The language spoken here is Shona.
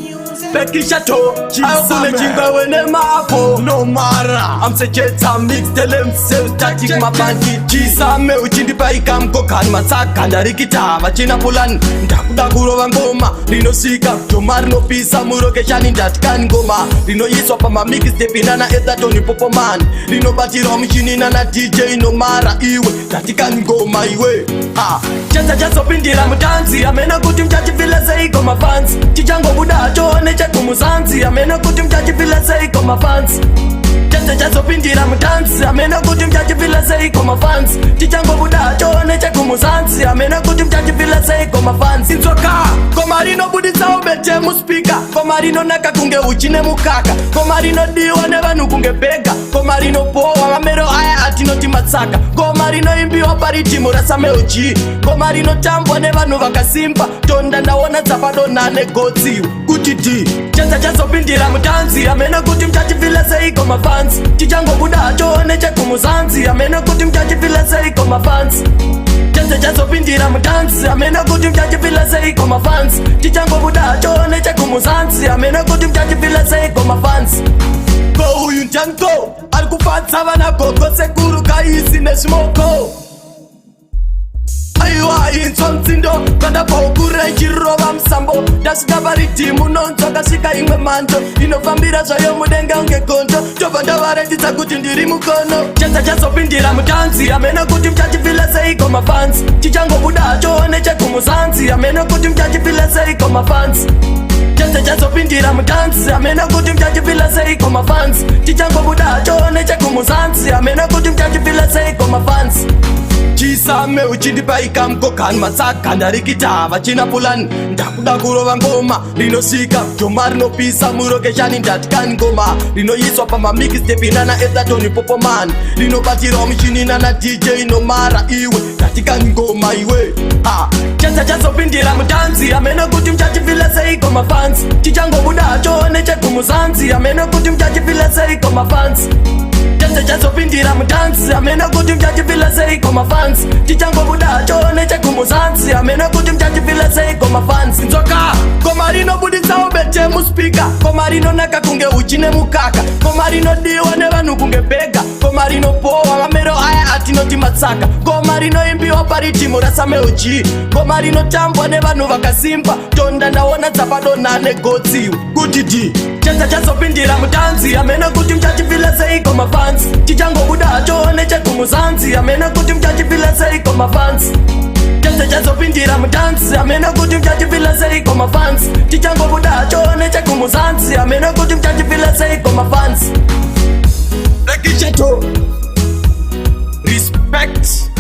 Bekisha to, Ayokule Jinga wene mapo No mara, I'm say Jedza mix Tell them sales tactic my bandit Jisa me uchindi pa ikamko kan Masaka ndarikita, machina pulan Ndakuda kurova ngoma, rino sika Jomar no pisa, muroke shani ndatkan ngoma Rino yiswa pa ma mix Depinana eza toni popo man Rino batiro mishini na DJ no mara iwe Ndatikan ngoma iwe Jedza jaso pindira mutanzi Amena kuti mchachi vile seiko mafans Chichango buda chone Mix-Mudhanzi amena kuti mchachi vile seiko mafans Jedza jaso pindira mutanzi Amena kuti mchachi vile seiko mafans Chichango buda chone Mix-Mudhanzi amena kuti mchachi vile seiko mafans Inzoka Komarino budisa ubete muspika Komarino naka kunge uchine mukaka Komarino diwa nevanu kunge bega Komarino powa mamero aya atino timatsaka Komarino imbiwa pariti murasa meuchi Komarino tambwa nevanu vakasimba Tonda ndaona zapado nane gotsi Kutiti Jedza jaso pindira mutanzi Amena kuti mchachi vile seiko mafans Chichango buda chone Mix-Mudhanzi amena kuti mchachi vile seiko mafans Jedza jaso pindira mutanzi Amena kuti mchachi vile seiko mafans Chichango buda chone Mix-Mudhanzi amena kuti mchachi vile seiko mafans Go uyu njanko Alikufatsa vana gogo sekuru kaisi neshimoko Aiwa inso mtsindo Kanda pa ukure jirova msambo Dashika Riddim unonzo kashika ingwe manto Inofambira zwayo mudenga unge konto Tobanda waretisa kuti ndiri mukono Jedza jaso pindira mutanzi Amena kuti mchachi vile seiko mafans Chichango buda chone Mix-Mudhanzi amena kuti mchachi vile seiko mafans Jedza jaso pindira mutanzi Amena kuti mchachi vile seiko mafans Chichango buda chone Mix-Mudhanzi amena kuti mchachi vile seiko mafans Jisa me uchindi pa ikamko kan Masaka ndarikita vachina pulan Ndakuda kurova ngoma Rino sika Jomar no pisa muroke shani ndatkan ngoma Rino yiswa pa ma mix Depinana eza toni popo man Rino batiro mishini na DJ no mara iwe Ndatikan ngoma iwe Jedza jaso pindira mutanzi Amena kuti mchachi vile seiko mafans Chichango buda chone Mix-Mudhanzi amena kuti mchachi vile seiko mafans Jedza jaso pindira mutanzi Amena kuti mchachi vile seiko mafans Chichango buda chone Mix-Mudhanzi amena kuti mchachi vile seiko mafans Nzoka Komarino budisa ubete muspika Komarino naka kunge uchine mukaka Komarino diwa nevanu kunge bega Komarino powa mamero aya atino timatsaka Komarino imbiwa pariti murasa meuchi Komarino tambwa nevanu vakasimba Tonda ndaona zapado nane gotsi Kutiti Jedza jaso pindira mutanzi Amena kuti mchachi vile seiko mafans Chichango buda chone Mix-Mudhanzi amena kuti mchachi vile seiko mafans Jedza jaso pindira mutanzi Amena kuti mchachi vile seiko mafans Chichango buda chone Mix-Mudhanzi amena kuti mchachi vile seiko mafans Bekisha to Respect